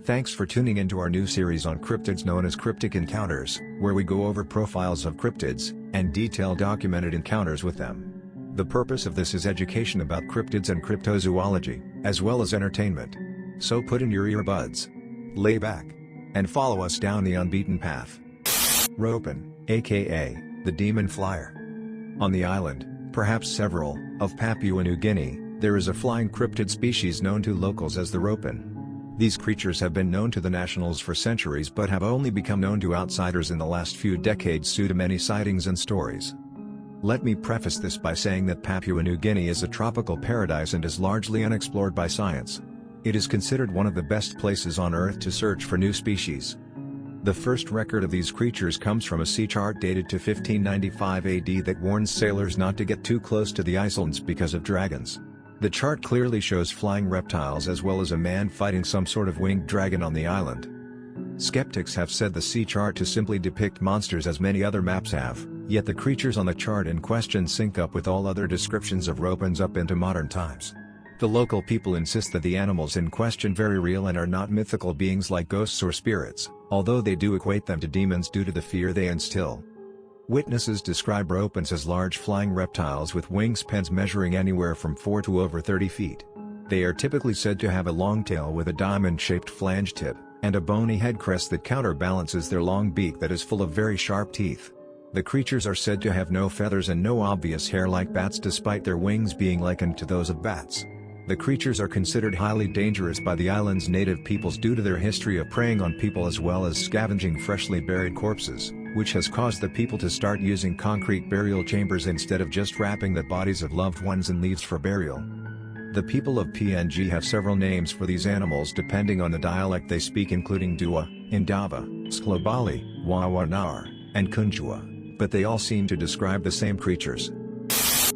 Thanks for tuning into our new series on cryptids known as Cryptic Encounters, where we go over profiles of cryptids, and detail documented encounters with them. The purpose of this is education about cryptids and cryptozoology, as well as entertainment. So put in your earbuds, lay back, and follow us down the unbeaten path. Ropen, aka the Demon Flyer. On the island, perhaps several, of Papua New Guinea, there is a flying cryptid species known to locals as the Ropen. These creatures have been known to the nationals for centuries but have only become known to outsiders in the last few decades due to many sightings and stories. Let me preface this by saying that Papua New Guinea is a tropical paradise and is largely unexplored by science. It is considered one of the best places on Earth to search for new species. The first record of these creatures comes from a sea chart dated to 1595 AD that warns sailors not to get too close to the islands because of dragons. The chart clearly shows flying reptiles as well as a man fighting some sort of winged dragon on the island. Skeptics have said the sea chart to simply depict monsters as many other maps have, yet the creatures on the chart in question sync up with all other descriptions of Ropens up into modern times. The local people insist that the animals in question are very real and are not mythical beings like ghosts or spirits, although they do equate them to demons due to the fear they instill. Witnesses describe Ropens as large flying reptiles with wingspans measuring anywhere from 4 to over 30 feet. They are typically said to have a long tail with a diamond-shaped flange tip, and a bony head crest that counterbalances their long beak that is full of very sharp teeth. The creatures are said to have no feathers and no obvious hair like bats despite their wings being likened to those of bats. The creatures are considered highly dangerous by the island's native peoples due to their history of preying on people as well as scavenging freshly buried corpses, which has caused the people to start using concrete burial chambers instead of just wrapping the bodies of loved ones in leaves for burial. The people of PNG have several names for these animals depending on the dialect they speak, including Dua, Indaba, Sekol-Bali, Wawanar, and Kunjua, but they all seem to describe the same creatures.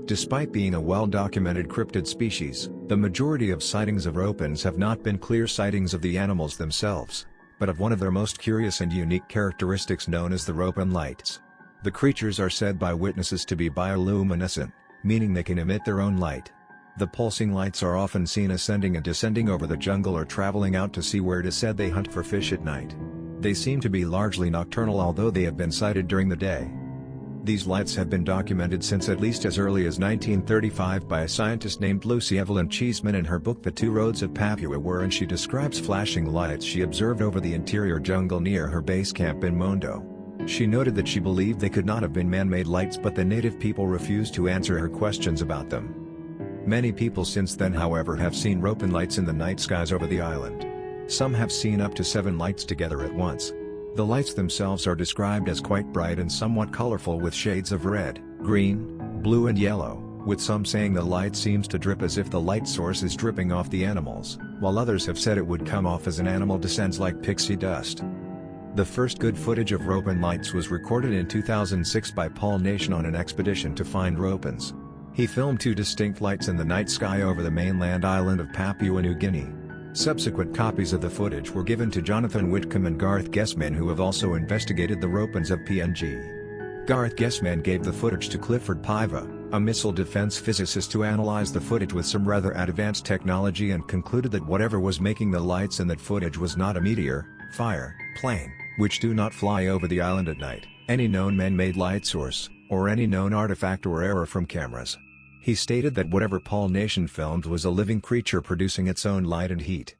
Despite being a well-documented cryptid species, the majority of sightings of Ropens have not been clear sightings of the animals themselves, but of one of their most curious and unique characteristics known as the Ropen lights. The creatures are said by witnesses to be bioluminescent, meaning they can emit their own light. The pulsing lights are often seen ascending and descending over the jungle or traveling out to sea where it is said they hunt for fish at night. They seem to be largely nocturnal although they have been sighted during the day. These lights have been documented since at least as early as 1935 by a scientist named Lucy Evelyn Cheeseman in her book The Two Roads of Papua, wherein she describes flashing lights she observed over the interior jungle near her base camp in Mondo. She noted that she believed they could not have been man-made lights, but the native people refused to answer her questions about them. Many people since then, however, have seen Ropen lights in the night skies over the island. Some have seen up to 7 lights together at once. The lights themselves are described as quite bright and somewhat colorful with shades of red, green, blue and yellow, with some saying the light seems to drip as if the light source is dripping off the animals, while others have said it would come off as an animal descends like pixie dust. The first good footage of Ropen lights was recorded in 2006 by Paul Nation on an expedition to find Ropens. He filmed 2 distinct lights in the night sky over the mainland island of Papua New Guinea. Subsequent copies of the footage were given to Jonathan Whitcomb and Garth Guessman, who have also investigated the Ropens of PNG. Garth Guessman gave the footage to Clifford Paiva, a missile defense physicist, who analyzed the footage with some rather advanced technology and concluded that whatever was making the lights in that footage was not a meteor, fire, plane, which do not fly over the island at night, any known man-made light source, or any known artifact or error from cameras. He stated that whatever Paul Nation filmed was a living creature producing its own light and heat.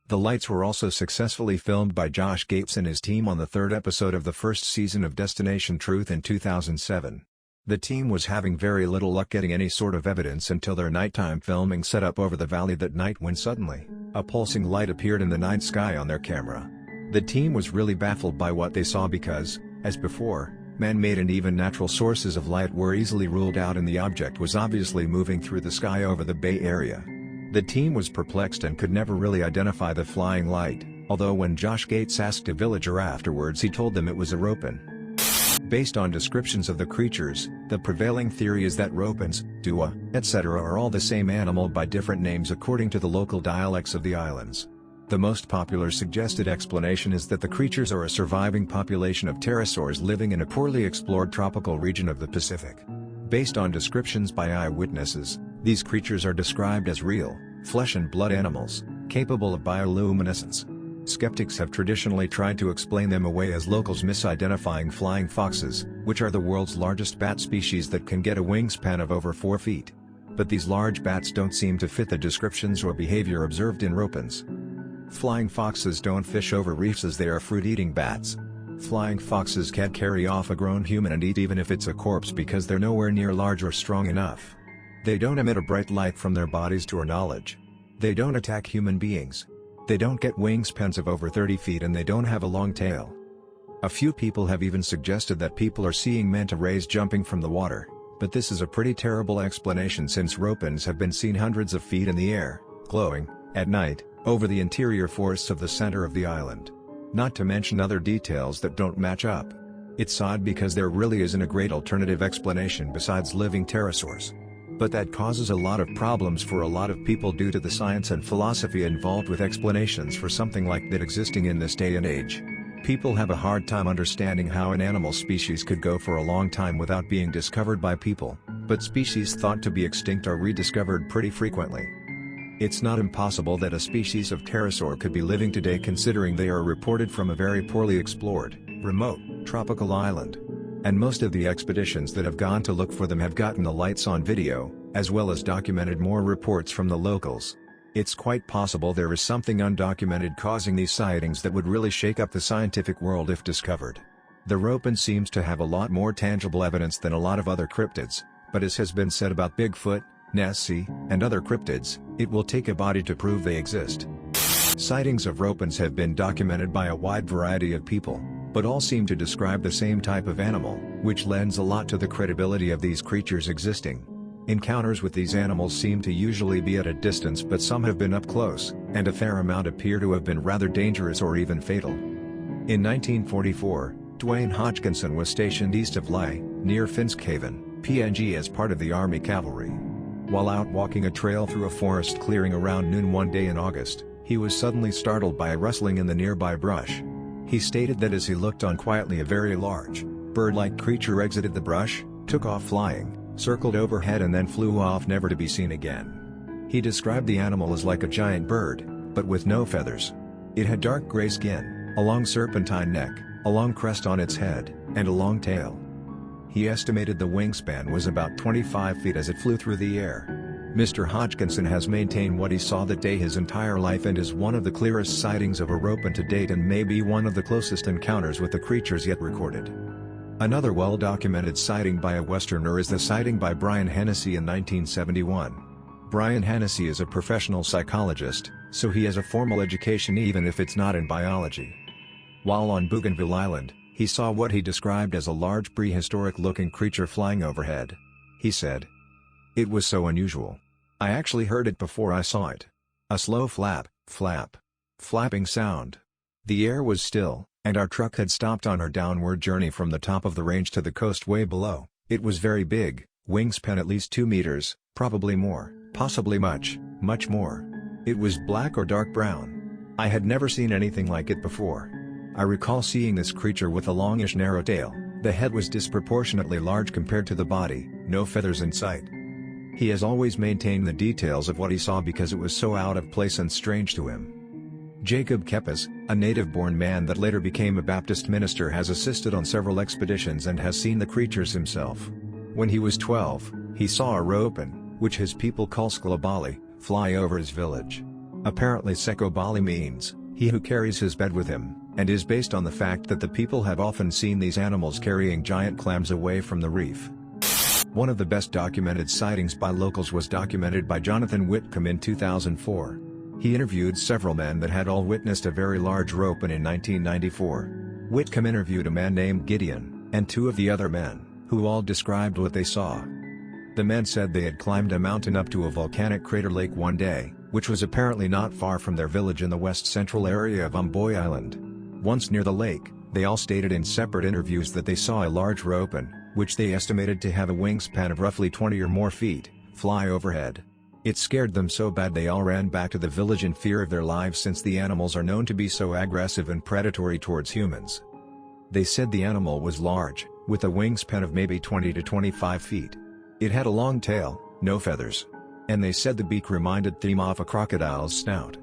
The lights were also successfully filmed by Josh Gates and his team on the 3rd episode of the first season of Destination Truth in 2007. The team was having very little luck getting any sort of evidence until their nighttime filming set up over the valley that night, when suddenly, a pulsing light appeared in the night sky on their camera. The team was really baffled by what they saw because, as before, man-made and even natural sources of light were easily ruled out and the object was obviously moving through the sky over the Bay Area. The team was perplexed and could never really identify the flying light, although when Josh Gates asked a villager afterwards, he told them it was a Ropen. Based on descriptions of the creatures, the prevailing theory is that Ropens, Dua, etc. are all the same animal by different names according to the local dialects of the islands. The most popular suggested explanation is that the creatures are a surviving population of pterosaurs living in a poorly explored tropical region of the Pacific. Based on descriptions by eyewitnesses, these creatures are described as real, flesh and blood animals, capable of bioluminescence. Skeptics have traditionally tried to explain them away as locals misidentifying flying foxes, which are the world's largest bat species that can get a wingspan of over 4 feet. But these large bats don't seem to fit the descriptions or behavior observed in Ropens. Flying foxes don't fish over reefs as they are fruit-eating bats. Flying foxes can't carry off a grown human and eat even if it's a corpse because they're nowhere near large or strong enough. They don't emit a bright light from their bodies to our knowledge. They don't attack human beings. They don't get wingspans of over 30 feet and they don't have a long tail. A few people have even suggested that people are seeing manta rays jumping from the water, but this is a pretty terrible explanation since Ropens have been seen hundreds of feet in the air, glowing, at night, over the interior forests of the center of the island. Not to mention other details that don't match up. It's odd because there really isn't a great alternative explanation besides living pterosaurs. But that causes a lot of problems for a lot of people due to the science and philosophy involved with explanations for something like that existing in this day and age. People have a hard time understanding how an animal species could go for a long time without being discovered by people, but species thought to be extinct are rediscovered pretty frequently. It's not impossible that a species of pterosaur could be living today considering they are reported from a very poorly explored, remote, tropical island. And most of the expeditions that have gone to look for them have gotten the lights on video, as well as documented more reports from the locals. It's quite possible there is something undocumented causing these sightings that would really shake up the scientific world if discovered. The Ropen seems to have a lot more tangible evidence than a lot of other cryptids, but as has been said about Bigfoot, Nessie, and other cryptids, it will take a body to prove they exist. Sightings of Ropens have been documented by a wide variety of people, but all seem to describe the same type of animal, which lends a lot to the credibility of these creatures existing. Encounters with these animals seem to usually be at a distance, but some have been up close, and a fair amount appear to have been rather dangerous or even fatal. In 1944, Dwayne Hodgkinson was stationed east of Lae, near Finskhaven, PNG as part of the Army Cavalry. While out walking a trail through a forest clearing around noon one day in August, he was suddenly startled by a rustling in the nearby brush. He stated that as he looked on quietly a very large, bird-like creature exited the brush, took off flying, circled overhead and then flew off never to be seen again. He described the animal as like a giant bird, but with no feathers. It had dark gray skin, a long serpentine neck, a long crest on its head, and a long tail. He estimated the wingspan was about 25 feet as it flew through the air. Mr. Hodgkinson has maintained what he saw that day his entire life and is one of the clearest sightings of a Ropen to date and may be one of the closest encounters with the creatures yet recorded. Another well-documented sighting by a Westerner is the sighting by Brian Hennessy in 1971. Brian Hennessy is a professional psychologist, so he has a formal education even if it's not in biology. While on Bougainville Island, he saw what he described as a large prehistoric-looking creature flying overhead. He said, "It was so unusual. I actually heard it before I saw it. A slow flapping sound. The air was still, and our truck had stopped on our downward journey from the top of the range to the coast way below. It was very big, wingspan at least 2 meters, probably more, possibly much more. It was black or dark brown. I had never seen anything like it before. I recall seeing this creature with a longish narrow tail. The head was disproportionately large compared to the body, no feathers in sight." He has always maintained the details of what he saw because it was so out of place and strange to him. Jacob Kepes, a native-born man that later became a Baptist minister, has assisted on several expeditions and has seen the creatures himself. When he was 12, he saw a Ropen, which his people call Sekol-Bali, fly over his village. Apparently Sekol-Bali means, "he who carries his bed with him," and is based on the fact that the people have often seen these animals carrying giant clams away from the reef. One of the best documented sightings by locals was documented by Jonathan Whitcomb in 2004. He interviewed several men that had all witnessed a very large Ropen in 1994. Whitcomb interviewed a man named Gideon, and 2 of the other men, who all described what they saw. The men said they had climbed a mountain up to a volcanic crater lake one day, which was apparently not far from their village in the west-central area of Umboy Island. Once near the lake, they all stated in separate interviews that they saw a large Ropen, which they estimated to have a wingspan of roughly 20 or more feet, fly overhead. It scared them so bad they all ran back to the village in fear of their lives since the animals are known to be so aggressive and predatory towards humans. They said the animal was large, with a wingspan of maybe 20 to 25 feet. It had a long tail, no feathers. And they said the beak reminded them of a crocodile's snout.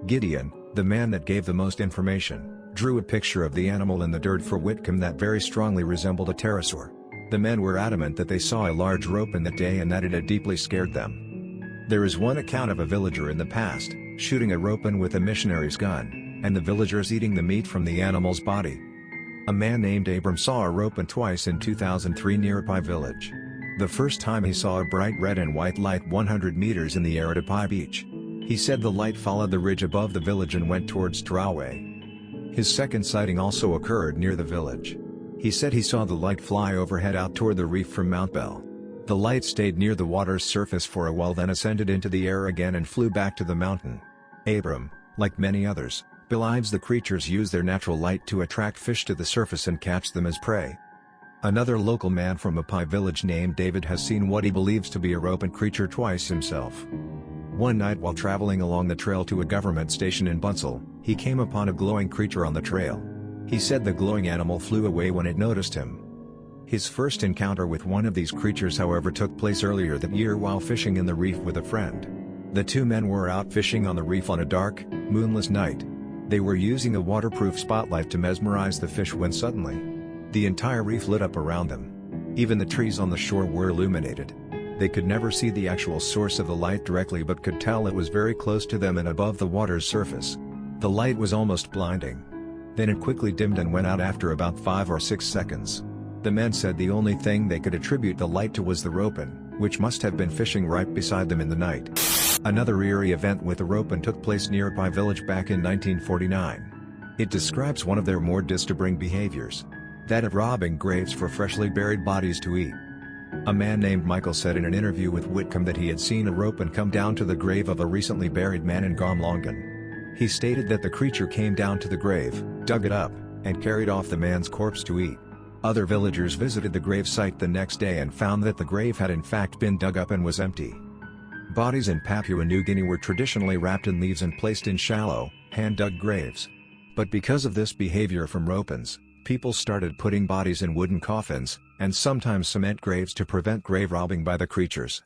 Gideon, The man that gave the most information drew a picture of the animal in the dirt for Whitcomb that very strongly resembled a pterosaur. The men were adamant that they saw a large ropen that day and that it had deeply scared them. There is one account of a villager in the past shooting a ropen with a missionary's gun, and the villagers eating the meat from the animal's body. A man named Abram saw a ropen twice in 2003 near Pai village. The first time he saw a bright red and white light 100 meters in the air at Pai beach. He said the light followed the ridge above the village and went towards Tarawe. His second sighting also occurred near the village. He said he saw the light fly overhead out toward the reef from Mount Bell. The light stayed near the water's surface for a while, then ascended into the air again and flew back to the mountain. Abram, like many others, believes the creatures use their natural light to attract fish to the surface and catch them as prey. Another local man from a Pai village named David has seen what he believes to be a ropen creature twice himself. One night while traveling along the trail to a government station in Bunsel, he came upon a glowing creature on the trail. He said the glowing animal flew away when it noticed him. His first encounter with one of these creatures, however, took place earlier that year while fishing in the reef with a friend. The two men were out fishing on the reef on a dark, moonless night. They were using a waterproof spotlight to mesmerize the fish when suddenly, the entire reef lit up around them. Even the trees on the shore were illuminated. They could never see the actual source of the light directly but could tell it was very close to them and above the water's surface. The light was almost blinding. Then it quickly dimmed and went out after about 5 or 6 seconds. The men said the only thing they could attribute the light to was the ropen, which must have been fishing right beside them in the night. Another eerie event with the ropen took place near Pai village back in 1949. It describes one of their more disturbing behaviors, that of robbing graves for freshly buried bodies to eat. A man named Michael said in an interview with Whitcomb that he had seen a ropen come down to the grave of a recently buried man in Gomlongan. He stated that the creature came down to the grave, dug it up, and carried off the man's corpse to eat. Other villagers visited the grave site the next day and found that the grave had in fact been dug up and was empty. Bodies in Papua New Guinea were traditionally wrapped in leaves and placed in shallow, hand-dug graves. But because of this behavior from ropens, people started putting bodies in wooden coffins, and sometimes cement graves to prevent grave robbing by the creatures.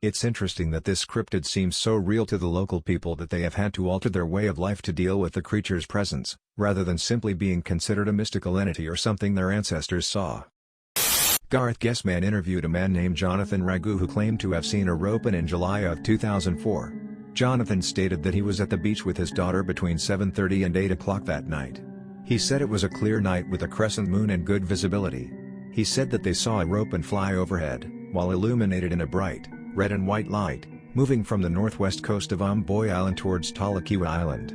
It's interesting that this cryptid seems so real to the local people that they have had to alter their way of life to deal with the creature's presence, rather than simply being considered a mystical entity or something their ancestors saw. Gareth Guessman interviewed a man named Jonathan Ragu who claimed to have seen a ropen in July of 2004. Jonathan stated that he was at the beach with his daughter between 7:30 and 8 o'clock that night. He said it was a clear night with a crescent moon and good visibility. He said that they saw a ropen fly overhead, while illuminated in a bright, red and white light, moving from the northwest coast of Omboy Island towards Talakiwa Island.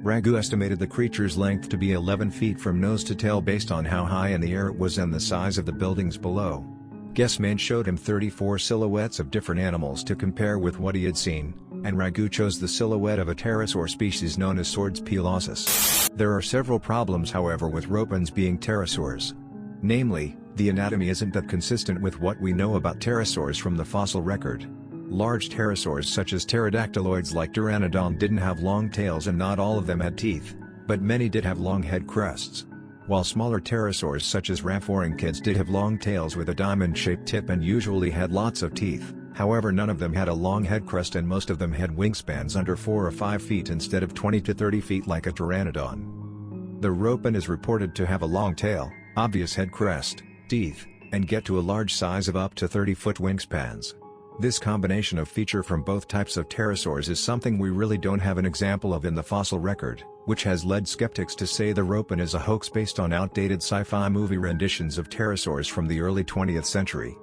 Ragu estimated the creature's length to be 11 feet from nose to tail based on how high in the air it was and the size of the buildings below. Guessman showed him 34 silhouettes of different animals to compare with what he had seen, and Ragu chose the silhouette of a pterosaur species known as Swordspelosus. There are several problems however with ropens being pterosaurs. Namely, the anatomy isn't that consistent with what we know about pterosaurs from the fossil record. Large pterosaurs such as pterodactyloids like Pteranodon didn't have long tails and not all of them had teeth, but many did have long head crests. While smaller pterosaurs such as rhamphorhynchids did have long tails with a diamond-shaped tip and usually had lots of teeth, however none of them had a long head crest and most of them had wingspans under 4 or 5 feet instead of 20 to 30 feet like a Pteranodon. The ropen is reported to have a long tail, obvious head crest, teeth, and get to a large size of up to 30-foot wingspans. This combination of feature from both types of pterosaurs is something we really don't have an example of in the fossil record, which has led skeptics to say the ropen is a hoax based on outdated sci-fi movie renditions of pterosaurs from the early 20th century.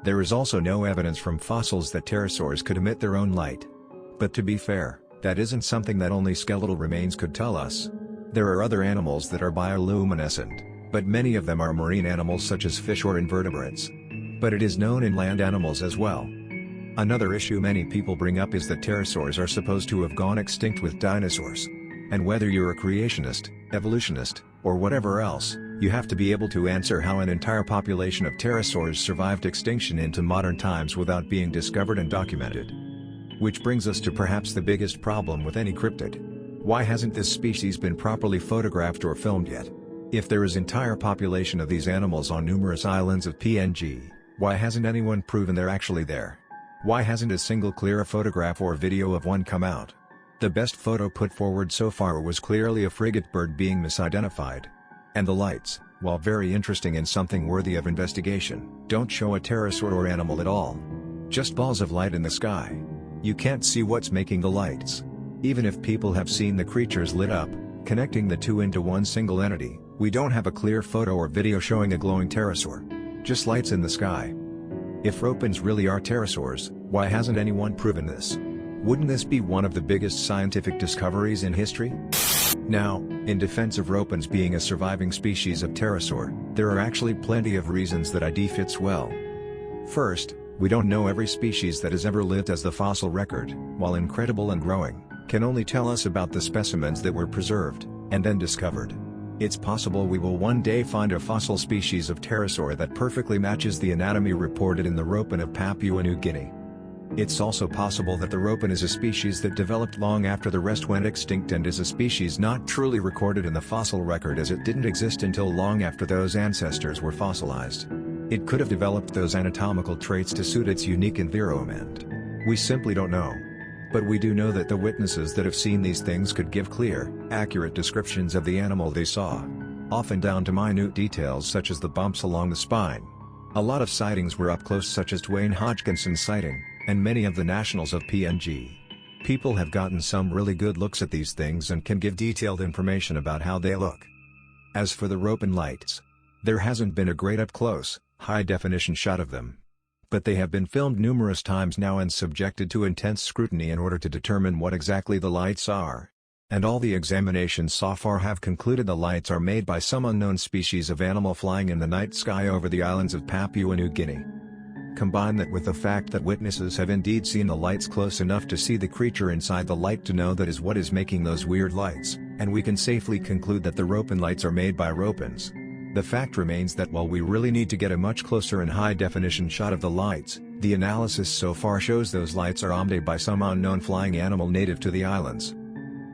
There is also no evidence from fossils that pterosaurs could emit their own light. But to be fair, that isn't something that only skeletal remains could tell us. There are other animals that are bioluminescent, but many of them are marine animals such as fish or invertebrates. But it is known in land animals as well. Another issue many people bring up is that pterosaurs are supposed to have gone extinct with dinosaurs. And whether you're a creationist, evolutionist, or whatever else, you have to be able to answer how an entire population of pterosaurs survived extinction into modern times without being discovered and documented. Which brings us to perhaps the biggest problem with any cryptid. Why hasn't this species been properly photographed or filmed yet? If there is entire population of these animals on numerous islands of PNG, why hasn't anyone proven they're actually there? Why hasn't a single clear photograph or video of one come out? The best photo put forward so far was clearly a frigate bird being misidentified. And the lights, while very interesting and something worthy of investigation, don't show a pterosaur or animal at all. Just balls of light in the sky. You can't see what's making the lights. Even if people have seen the creatures lit up, connecting the two into one single entity, we don't have a clear photo or video showing a glowing pterosaur. Just lights in the sky. If Ropens really are pterosaurs, why hasn't anyone proven this? Wouldn't this be one of the biggest scientific discoveries in history? Now, in defense of Ropens being a surviving species of pterosaur, there are actually plenty of reasons that ID fits well. First, we don't know every species that has ever lived, as the fossil record, while incredible and growing, can only tell us about the specimens that were preserved, and then discovered. It's possible we will one day find a fossil species of pterosaur that perfectly matches the anatomy reported in the Ropen of Papua New Guinea. It's also possible that the Ropen is a species that developed long after the rest went extinct and is a species not truly recorded in the fossil record, as it didn't exist until long after those ancestors were fossilized. It could have developed those anatomical traits to suit its unique environment. We simply don't know. But we do know that the witnesses that have seen these things could give clear, accurate descriptions of the animal they saw. Often down to minute details such as the bumps along the spine. A lot of sightings were up close, such as Dwayne Hodgkinson's sighting, and many of the nationals of PNG. People have gotten some really good looks at these things and can give detailed information about how they look. As for the Ropen lights, there hasn't been a great up-close, high-definition shot of them. But they have been filmed numerous times now and subjected to intense scrutiny in order to determine what exactly the lights are. And all the examinations so far have concluded the lights are made by some unknown species of animal flying in the night sky over the islands of Papua New Guinea. Combine that with the fact that witnesses have indeed seen the lights close enough to see the creature inside the light to know that is what is making those weird lights, and we can safely conclude that the Ropen lights are made by Ropens. The fact remains that while we really need to get a much closer and high-definition shot of the lights, the analysis so far shows those lights are made by some unknown flying animal native to the islands.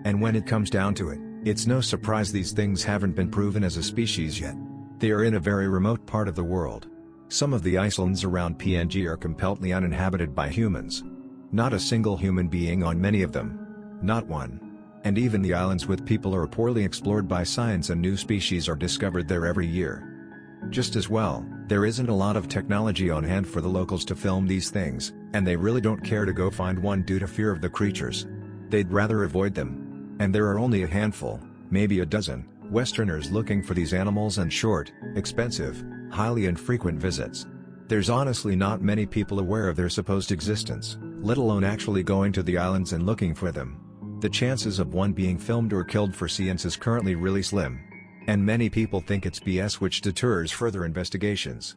And when it comes down to it, it's no surprise these things haven't been proven as a species yet. They are in a very remote part of the world. Some of the islands around PNG are completely uninhabited by humans. Not a single human being on many of them. Not one. And even the islands with people are poorly explored by science, and new species are discovered there every year. Just as well, there isn't a lot of technology on hand for the locals to film these things, and they really don't care to go find one due to fear of the creatures. They'd rather avoid them. And there are only a handful, maybe a dozen, Westerners looking for these animals, and short, expensive, highly infrequent visits. There's honestly not many people aware of their supposed existence, let alone actually going to the islands and looking for them. The chances of one being filmed or killed for science is currently really slim. And many people think it's BS, which deters further investigations.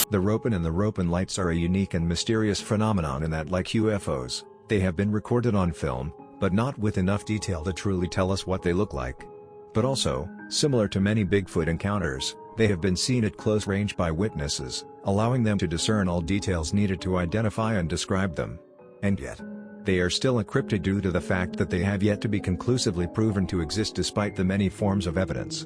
The Ropen and the Ropen lights are a unique and mysterious phenomenon in that, like UFOs, they have been recorded on film, but not with enough detail to truly tell us what they look like. But also, similar to many Bigfoot encounters, they have been seen at close range by witnesses, allowing them to discern all details needed to identify and describe them. And yet, they are still a cryptid due to the fact that they have yet to be conclusively proven to exist despite the many forms of evidence.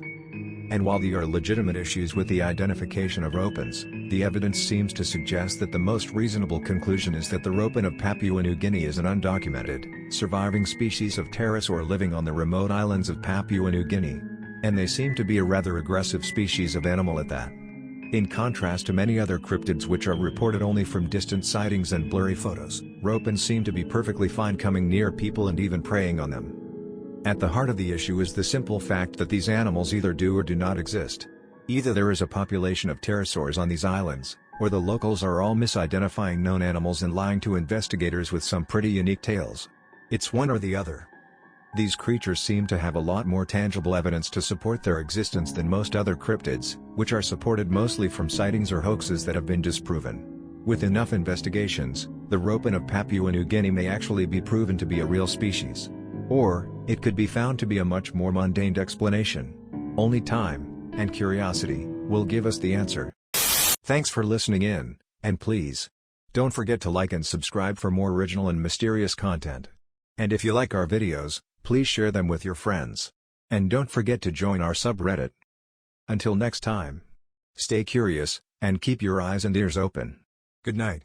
And while there are legitimate issues with the identification of Ropens, the evidence seems to suggest that the most reasonable conclusion is that the Ropen of Papua New Guinea is an undocumented, surviving species of pterosaur living on the remote islands of Papua New Guinea. And they seem to be a rather aggressive species of animal at that. In contrast to many other cryptids which are reported only from distant sightings and blurry photos, Ropens seem to be perfectly fine coming near people and even preying on them. At the heart of the issue is the simple fact that these animals either do or do not exist. Either there is a population of pterosaurs on these islands, or the locals are all misidentifying known animals and lying to investigators with some pretty unique tales. It's one or the other. These creatures seem to have a lot more tangible evidence to support their existence than most other cryptids, which are supported mostly from sightings or hoaxes that have been disproven. With enough investigations, the Ropen of Papua New Guinea may actually be proven to be a real species. Or, it could be found to be a much more mundane explanation. Only time, and curiosity, will give us the answer. Thanks for listening in, and please, don't forget to like and subscribe for more original and mysterious content. And if you like our videos, please share them with your friends. And don't forget to join our subreddit. Until next time, stay curious, and keep your eyes and ears open. Good night.